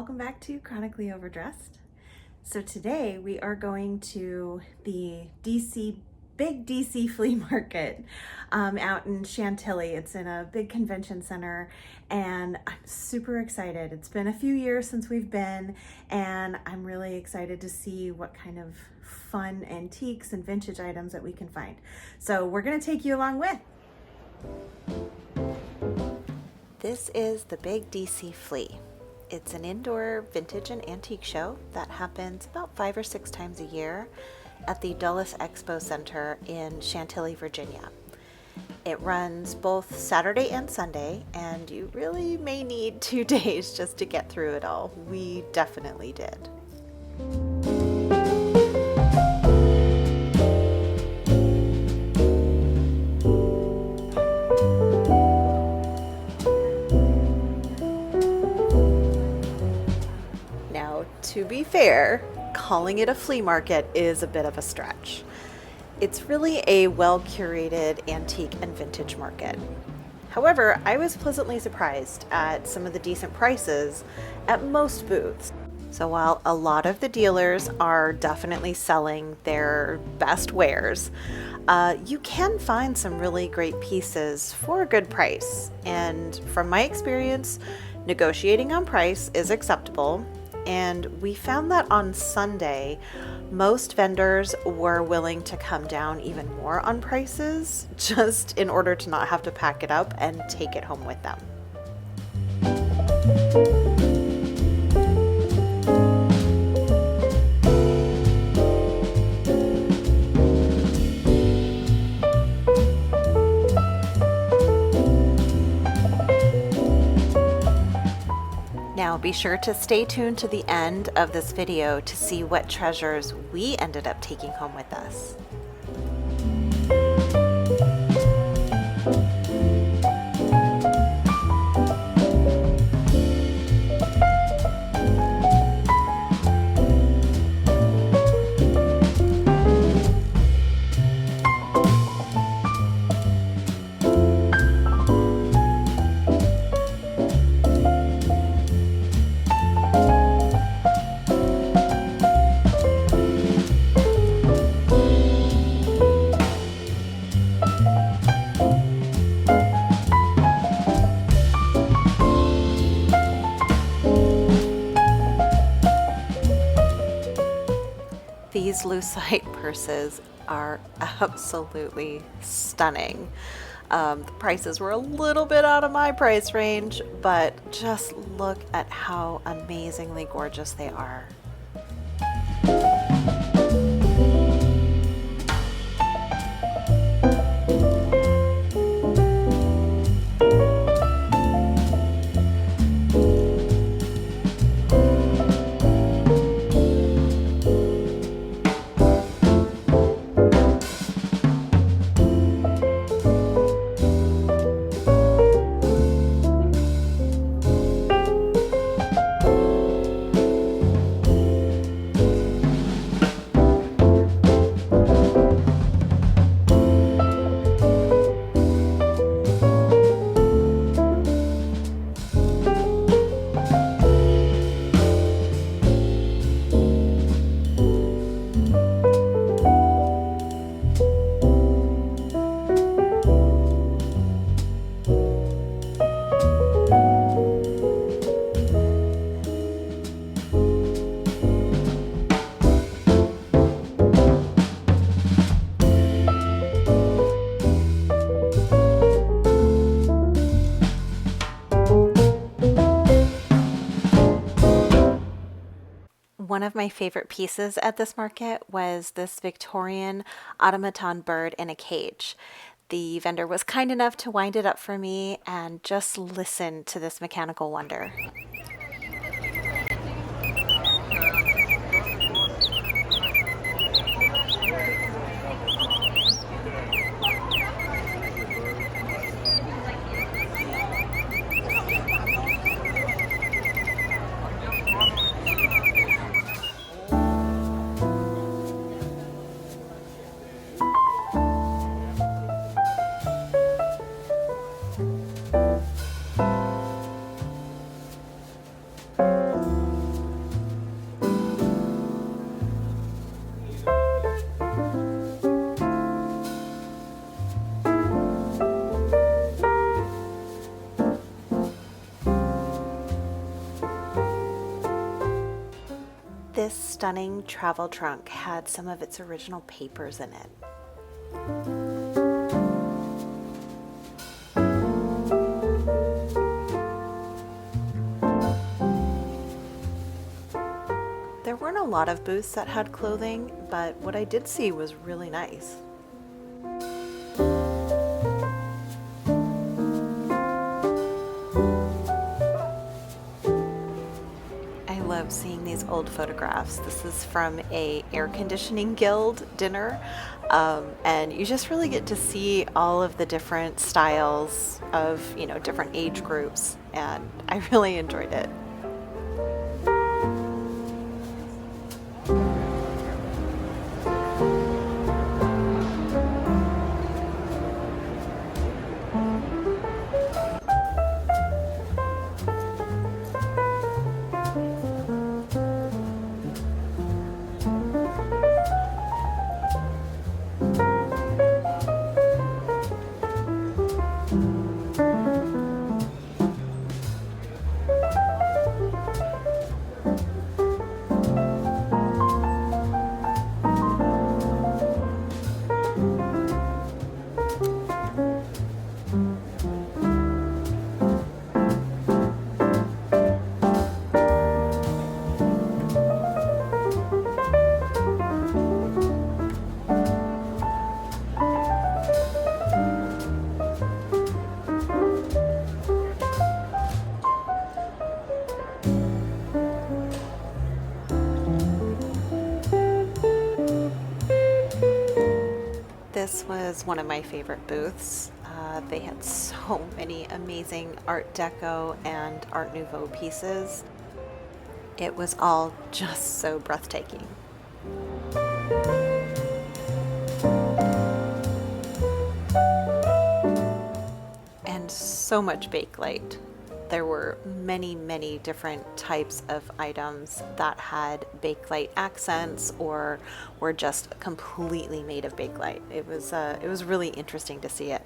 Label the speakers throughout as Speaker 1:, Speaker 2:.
Speaker 1: welcome back to Chronically Overdressed. So today we are going to the Big DC Flea Market out in Chantilly. It's in a big convention center and I'm super excited. It's been a few years since we've been and I'm really excited to see what kind of fun antiques and vintage items that we can find. So we're gonna take you along with. This is the Big DC Flea. It's an indoor vintage and antique show that happens about 5 or 6 times a year at the Dulles Expo Center in Chantilly, Virginia. It runs both Saturday and Sunday, and you really may need 2 days just to get through it all. We definitely did. To be fair, calling it a flea market is a bit of a stretch. It's really a well-curated antique and vintage market. However, I was pleasantly surprised at some of the decent prices at most booths. So while a lot of the dealers are definitely selling their best wares, you can find some really great pieces for a good price. And from my experience, negotiating on price is acceptable. And we found that on Sunday, most vendors were willing to come down even more on prices just in order to not have to pack it up and take it home with them. Now be sure to stay tuned to the end of this video to see what treasures we ended up taking home with us. These lucite purses are absolutely stunning. The prices were a little bit out of my price range, but just look at how amazingly gorgeous they are. One of my favorite pieces at this market was this Victorian automaton bird in a cage. The vendor was kind enough to wind it up for me, and just listen to this mechanical wonder. stunning travel trunk had some of its original papers in it. There weren't a lot of booths that had clothing, but what I did see was really nice. I love seeing these old photographs. This is from a air conditioning guild dinner, and you just really get to see all of the different styles of, different age groups, and I really enjoyed it. This was one of my favorite booths. They had so many amazing Art Deco and Art Nouveau pieces. It was all just so breathtaking. And so much bakelite. There were many, many different types of items that had bakelite accents or were just completely made of bakelite. It was really interesting to see it.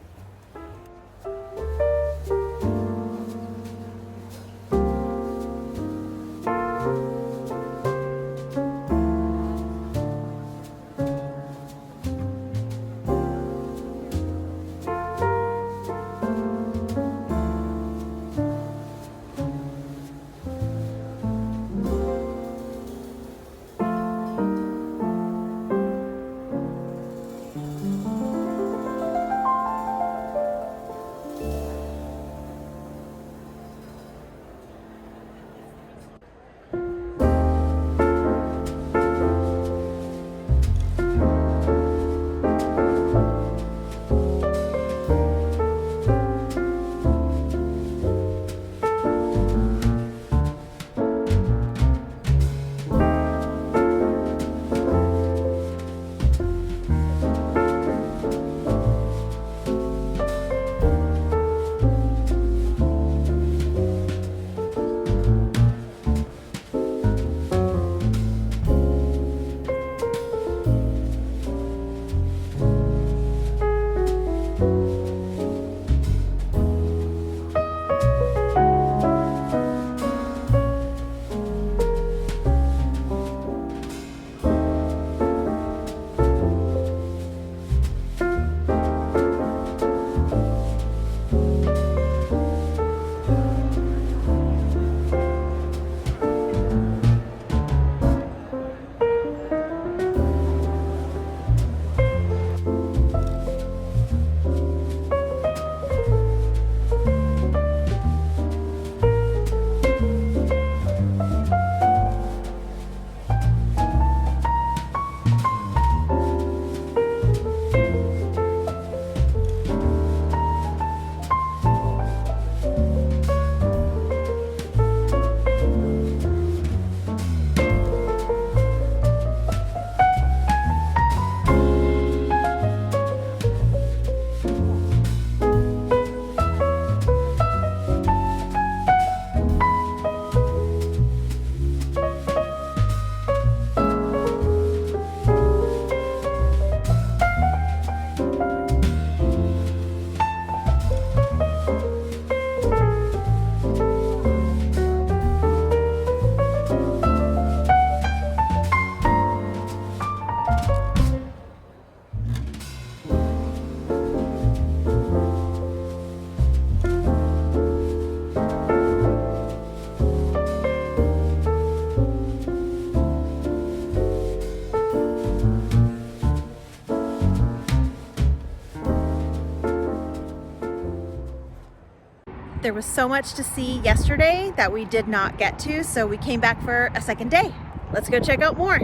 Speaker 1: There was so much to see yesterday that we did not get to, so we came back for a second day. Let's go check out more.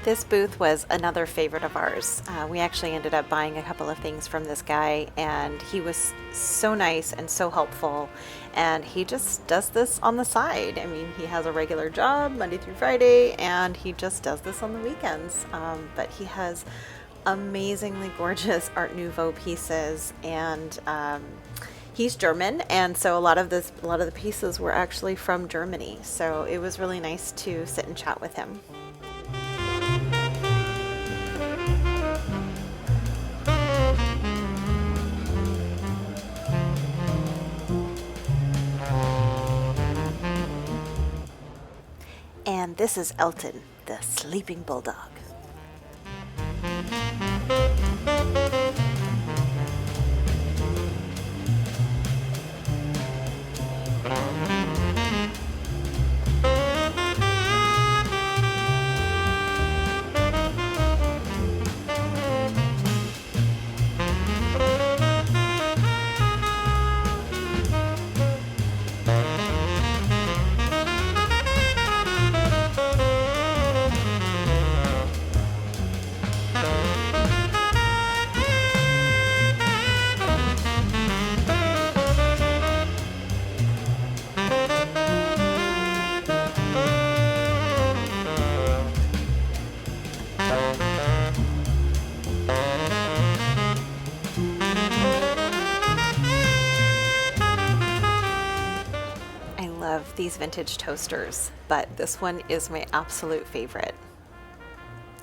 Speaker 1: This booth was another favorite of ours. We actually ended up buying a couple of things from this guy, and he was so nice and so helpful, and he just does this on the side. I mean, he has a regular job Monday through Friday, and he just does this on the weekends. But he has amazingly gorgeous Art Nouveau pieces, and he's German, and so a lot of the pieces were actually from Germany. So it was really nice to sit and chat with him. And this is Elton, the sleeping bulldog. These vintage toasters, but this one is my absolute favorite.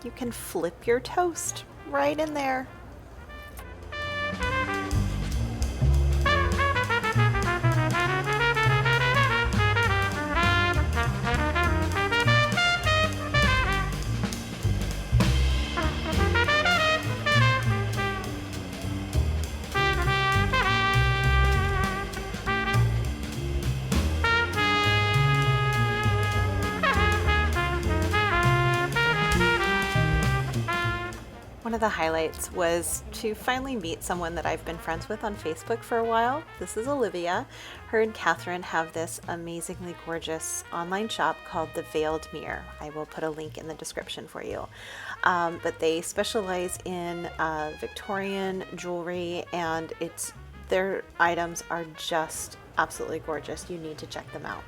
Speaker 1: You can flip your toast right in there. One of the highlights was to finally meet someone that I've been friends with on Facebook for a while. This is Olivia. Her and Catherine have this amazingly gorgeous online shop called The Veiled Mirror. I will put a link in the description for you. But they specialize in Victorian jewelry, and their items are just absolutely gorgeous. You need to check them out.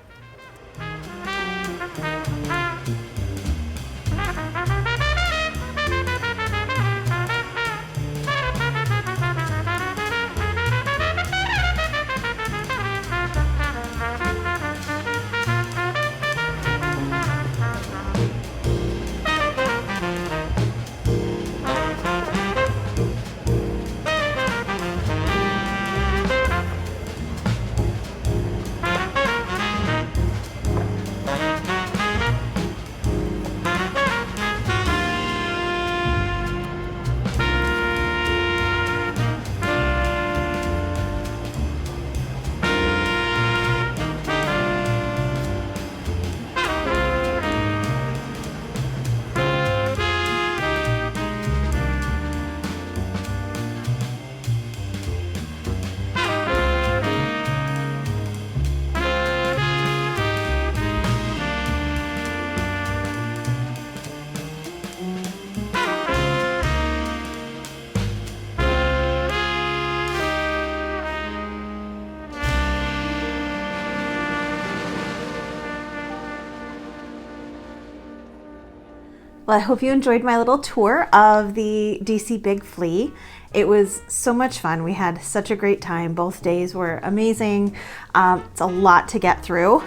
Speaker 1: Well, I hope you enjoyed my little tour of the DC Big Flea. It was so much fun. We had such a great time. Both days were amazing. It's a lot to get through,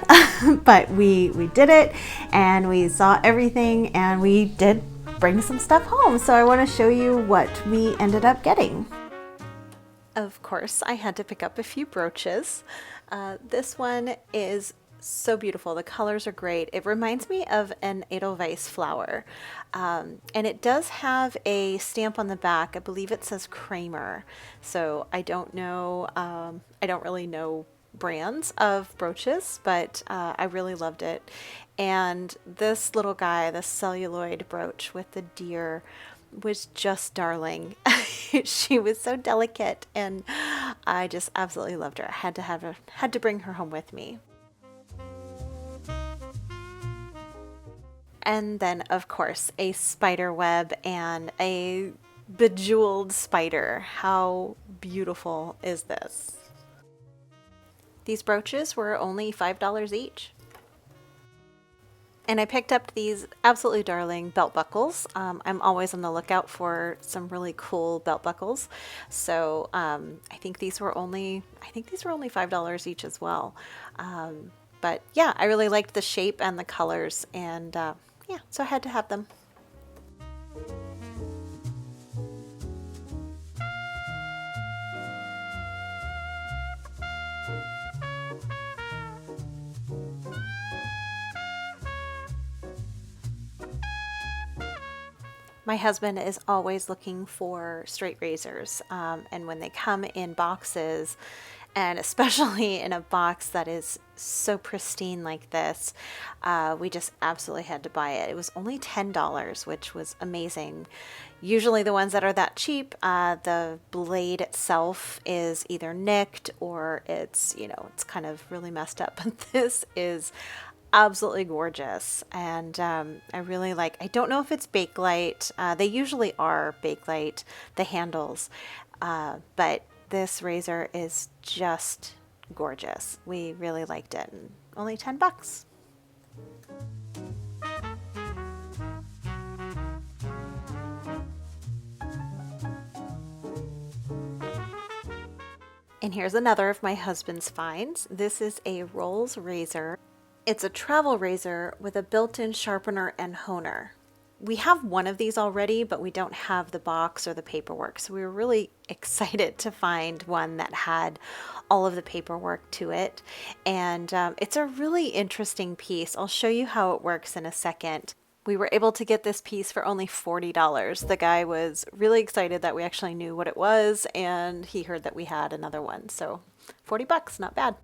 Speaker 1: but we did it and we saw everything and we did bring some stuff home. So I want to show you what we ended up getting. Of course, I had to pick up a few brooches. This one is so beautiful. The colors are great. It reminds me of an Edelweiss flower. And it does have a stamp on the back. I believe it says Kramer. So I don't know, I don't really know brands of brooches, but I really loved it. And this little guy, the celluloid brooch with the deer, was just darling. She was so delicate and I just absolutely loved her. I had to bring her home with me. And then, of course, a spider web and a bejeweled spider. How beautiful is this? These brooches were only $5 each. And I picked up these absolutely darling belt buckles. I'm always on the lookout for some really cool belt buckles. So I think these were only $5 each as well. But yeah, I really liked the shape and the colors, and yeah, so I had to have them. My husband is always looking for straight razors, and when they come in boxes, and especially in a box that is so pristine like this, we just absolutely had to buy it. It was only $10, which was amazing. Usually the ones that are that cheap, the blade itself is either nicked or it's, it's kind of really messed up, but this is absolutely gorgeous. And I really like, I don't know if it's bakelite. They usually are bakelite, the handles, but this razor is just gorgeous. We really liked it. And only 10 bucks. And here's another of my husband's finds. This is a Rolls razor. It's a travel razor with a built-in sharpener and honer. We have one of these already, but we don't have the box or the paperwork. So we were really excited to find one that had all of the paperwork to it. And it's a really interesting piece. I'll show you how it works in a second. We were able to get this piece for only $40. The guy was really excited that we actually knew what it was, and he heard that we had another one. So 40 bucks, not bad.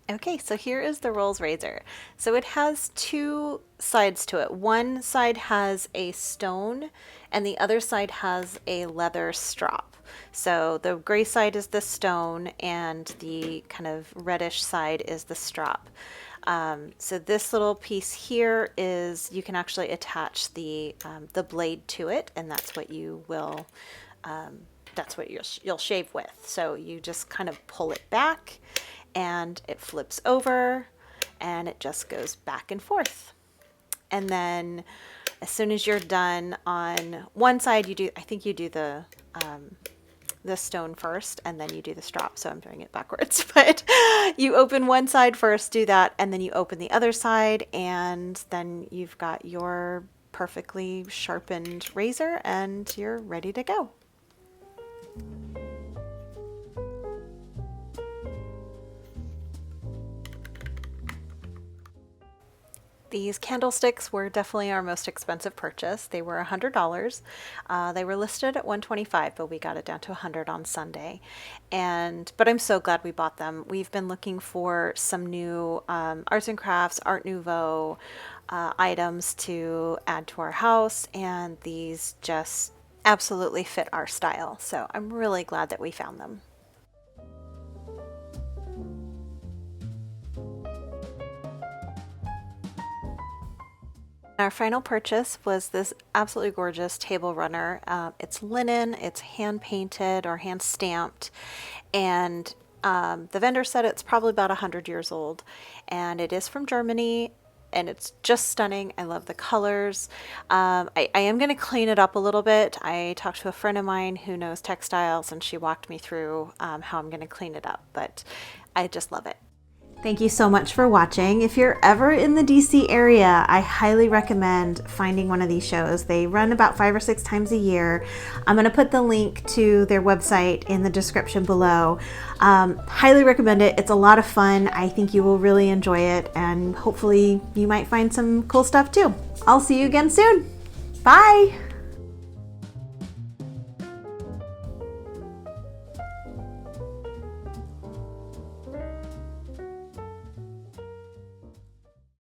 Speaker 1: Okay, so here is the Rolls razor. So it has two sides to it. One side has a stone and the other side has a leather strop. So the gray side is the stone and the kind of reddish side is the strop. So this little piece here is, you can actually attach the blade to it, and that's what you will, that's what you'll shave with. So you just kind of pull it back and it flips over and it just goes back and forth. And then as soon as you're done on one side, I think you do the stone first and then you do the strop. So I'm doing it backwards, but you open one side first, do that, and then you open the other side, and then you've got your perfectly sharpened razor and you're ready to go. These candlesticks were definitely our most expensive purchase. They were $100. They were listed at $125, but we got it down to $100 on Sunday. But I'm so glad we bought them. We've been looking for some new arts and crafts, Art Nouveau items to add to our house, and these just absolutely fit our style. So I'm really glad that we found them. Our final purchase was this absolutely gorgeous table runner. It's linen, it's hand painted or hand stamped, and the vendor said it's probably about 100 years old, and it is from Germany. and it's just stunning. I love the colors. I am going to clean it up a little bit. I talked to a friend of mine who knows textiles, and she walked me through how I'm going to clean it up, but I just love it. Thank you so much for watching. If you're ever in the DC area, I highly recommend finding one of these shows. They run about 5 or 6 times a year. I'm going to put the link to their website in the description below. Highly recommend it. It's a lot of fun. I think you will really enjoy it, and hopefully you might find some cool stuff too. I'll see you again soon. Bye!